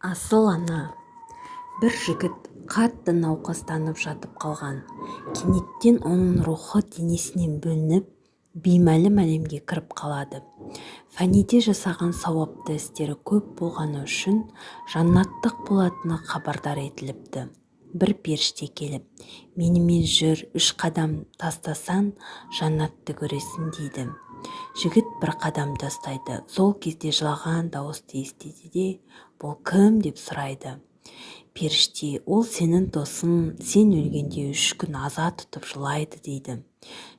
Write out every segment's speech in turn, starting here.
Асыл ана. Бір жігіт қатты науқастанып жатып қалған. Кенеттен оның рухы денесінен бөлініп, беймәлім әлемге кіріп қалады. Фәниде жасаған сауапты істері көп болғаны үшін жаннаттық болатыны хабардар етіліпті. Бір періште келіп, менімен жүр, 3 қадам тастасаң, жаннатты көресің дейді. Жігіт 1 қадам тастайды. Сол кезде жылаған дауысты естиді де, бұл кім деп сұрайды. Періште, ол сенің досың, сен өлгенде 3 күн аза тұтып жылайды дейді.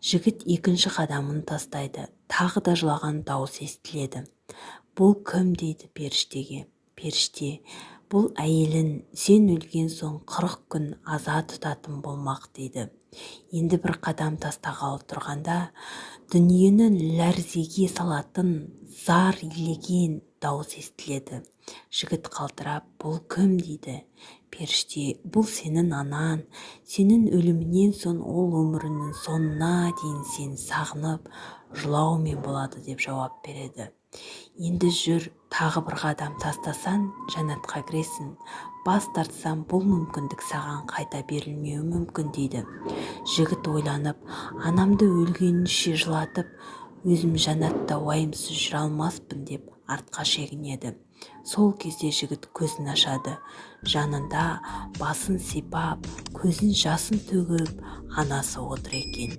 Жігіт 2 қадамын тастайды. Тағы да жылаған дауыс естіледі. Бұл кім дейді періштеге. Періште, бұл әйелін, сен өлген соң 40 күн аза тұтатын болмақ дейді. Енді 1 қадам тастағалы тұрғанда, дүниені ләрзеге салатын зар илеген дауыс естіледі. Жігіт қалтырап, бұл кім дейді. Періште, бұл сенің анаң, сенің өлімінен соң ол өмірінің соңына дейін сен сағынып, жылаумен болады деп жауап береді. Енді жүр, тағы 1 қадам тастасан, жаннатқа кіресің. Бас тартсам, бұл мүмкіндік саған қайта берілмеуі мүмкін дейді. Жігіт ойланып, анамды өлгенінше жылатып, өзім жаннатта уайымсыз жүре алмаспын деп артқа шегінеді. Сол кезде жігіт көзін ашады. Жанында басын сипап, көзін жасын төгіп, анасы отыр екен.